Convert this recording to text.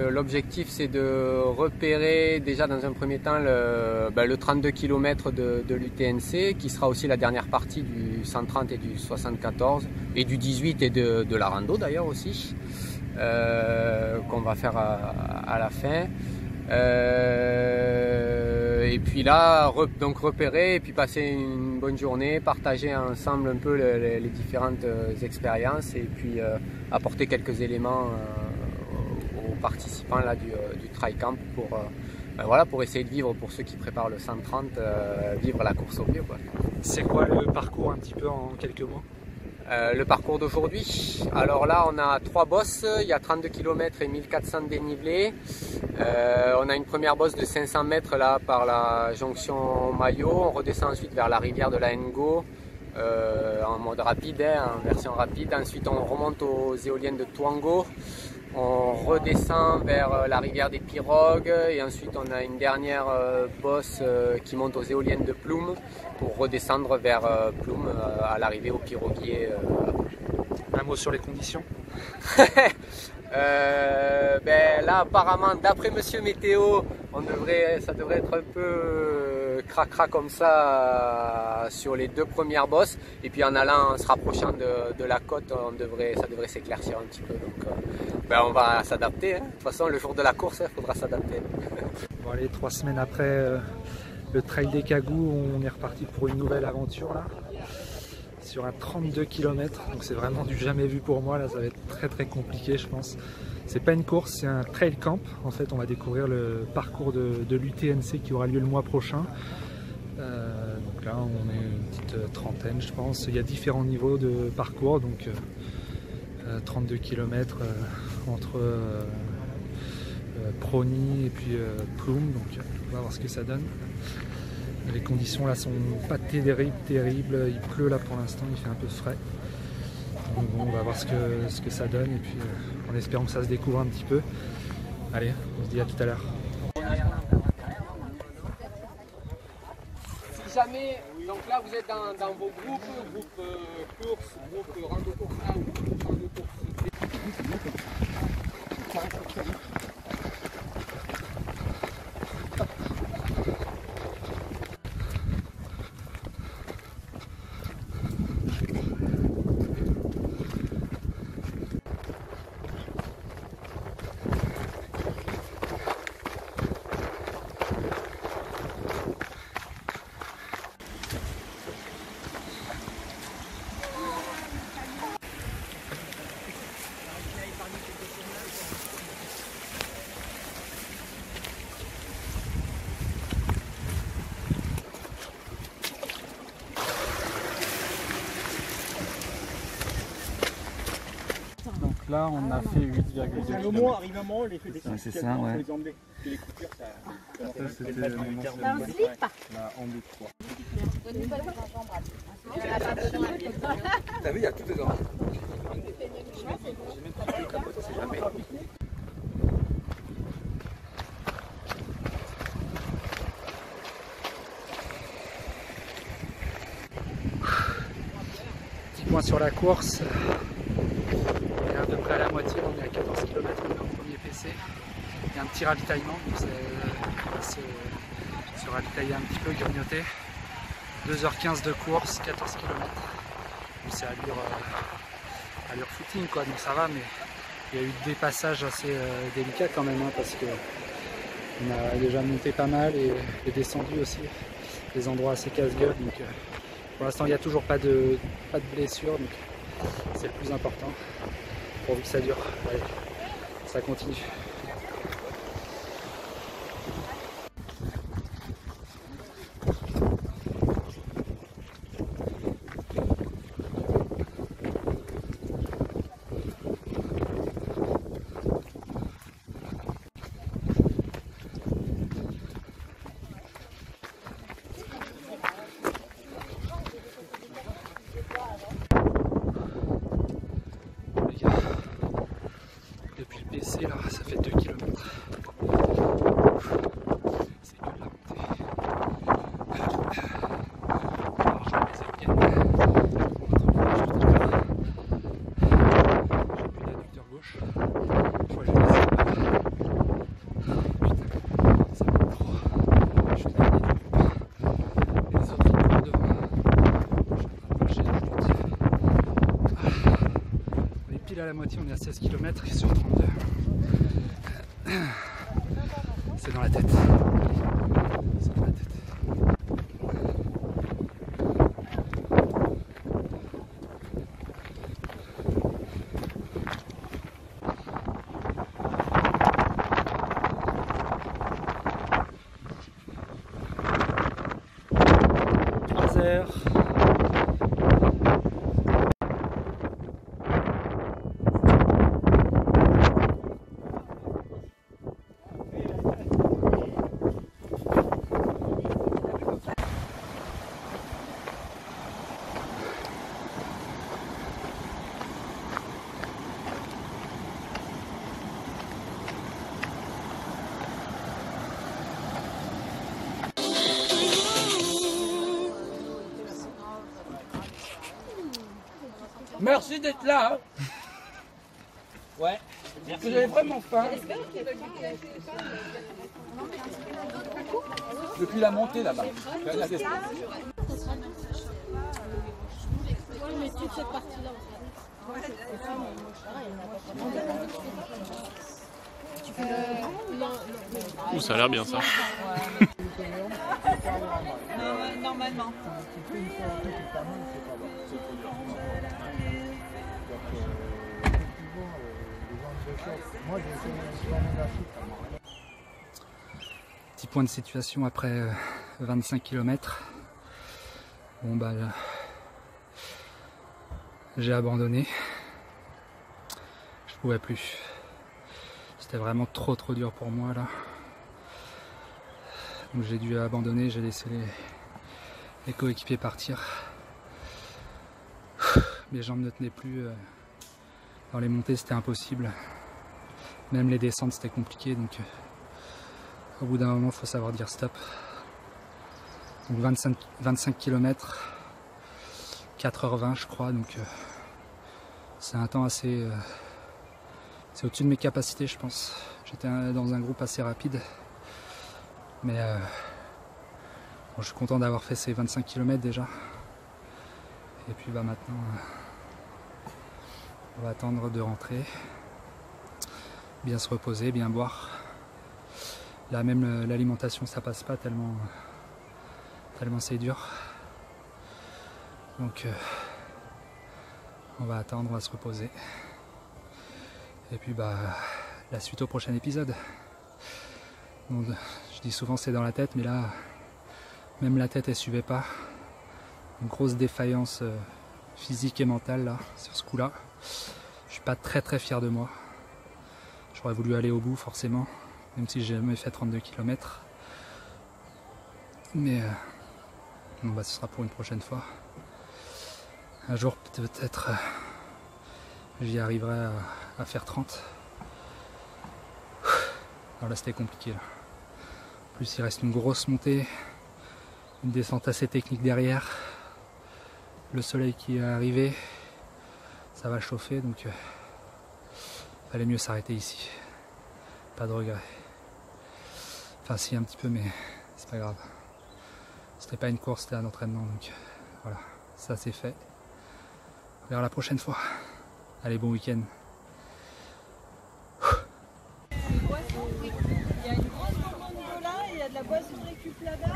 l'objectif c'est de repérer déjà dans un premier temps le 32 km de l'UTNC qui sera aussi la dernière partie du 130 et du 74 et du 18 et de la rando d'ailleurs aussi qu'on va faire à la fin. Et puis là, donc repérer et puis passer une bonne journée, partager ensemble un peu les différentes expériences et puis apporter quelques éléments aux participants là, du Trail Camp pour essayer de vivre, pour ceux qui préparent le 130, vivre la course au mieux, quoi. C'est quoi le parcours un petit peu en quelques mots? Le parcours d'aujourd'hui, alors là on a 3 bosses, il y a 32 km et 1400 dénivelés. On a une première bosse de 500 mètres là par la jonction Maillot, on redescend ensuite vers la rivière de la Ngo en mode rapide, en version rapide. Ensuite on remonte aux éoliennes de Touango, on redescend vers la rivière des Pirogues et ensuite on a une dernière bosse qui monte aux éoliennes de Ploum pour redescendre vers Ploum à l'arrivée au piroguier. Un mot sur les conditions? Là apparemment d'après Monsieur Météo ça devrait être un peu cracra comme ça sur les 2 premières bosses et puis en se rapprochant de la côte ça devrait s'éclaircir un petit peu, donc on va s'adapter, hein. De toute façon le jour de la course il faudra s'adapter. Bon allez, 3 semaines après le Trail des Cagous, on est reparti pour une nouvelle aventure là, sur un 32 km, donc c'est vraiment du jamais vu pour moi, là ça va être très très compliqué je pense. C'est pas une course, c'est un trail camp, en fait on va découvrir le parcours de l'UTNC qui aura lieu le mois prochain. Donc là on est une petite trentaine je pense, il y a différents niveaux de parcours, donc 32 km entre Prony et puis Ploum, donc on va voir ce que ça donne. Les conditions là sont pas terribles, il pleut là pour l'instant, il fait un peu frais. Donc bon, on va voir ce que ça donne et puis en espérant que ça se découvre un petit peu. Allez, on se dit à tout à l'heure. Si jamais, donc là vous êtes dans vos groupes course, groupe rando course A ou groupe rando course B. Là, on a fait 8,2 km. C'est ça, ouais. Ça, c'était le moment la Ambi 3. T'as vu, il y a tout dedans. Petit point sur la course. On est à peu près à la moitié, on est à 14 km au premier PC. Il y a un petit ravitaillement, donc on va se ravitailler un petit peu, grignoter. 2h15 de course, 14 km. C'est allure footing quoi, donc ça va, mais il y a eu des passages assez délicats quand même, hein, parce que on a déjà monté pas mal et descendu aussi, des endroits assez casse-gueule. Donc pour l'instant il n'y a toujours pas de blessure, donc c'est le plus important, pourvu que ça dure. Allez, ça continue. Depuis le PC là, ça fait à la moitié, on est à 16 km sur 32. C'est dans la tête. C'est dans la tête. Merci d'être là. Ouais. Vous avez vraiment faim. Depuis la montée là-bas. Ouh, ça a l'air bien ça. Normalement. Petit point de situation après 25 km. Bon bah là, j'ai abandonné. Je pouvais plus. C'était vraiment trop dur pour moi là. Donc j'ai dû abandonner, j'ai laissé les coéquipiers partir. Mes jambes ne tenaient plus. Dans les montées c'était impossible. Même les descentes c'était compliqué, donc au bout d'un moment il faut savoir dire stop. Donc 25 km, 4h20 je crois, donc c'est un temps assez... c'est au-dessus de mes capacités je pense. J'étais dans un groupe assez rapide, mais bon, je suis content d'avoir fait ces 25 km déjà. Et puis bah maintenant on va attendre de rentrer. Bien se reposer, bien boire. Là même l'alimentation ça passe pas tellement c'est dur. Donc on va attendre, on va se reposer. Et puis bah la suite au prochain épisode. Donc, je dis souvent c'est dans la tête, mais là même la tête elle suivait pas. Une grosse défaillance physique et mentale là sur ce coup là. Je suis pas très fier de moi. J'aurais voulu aller au bout forcément, même si j'ai jamais fait 32 km. Mais bon, bah, ce sera pour une prochaine fois. Un jour peut-être j'y arriverai à faire 30. Alors là c'était compliqué. Là. En plus il reste une grosse montée, une descente assez technique derrière. Le soleil qui est arrivé, ça va chauffer, donc fallait mieux s'arrêter ici. Pas de regret. Enfin si un petit peu, mais c'est pas grave. C'était pas une course, c'était un entraînement, donc voilà, ça c'est fait. On verra la prochaine fois. Allez, bon week-end. Il y a une grosse bombe au niveau là et il y a de la boisson de récup là-bas.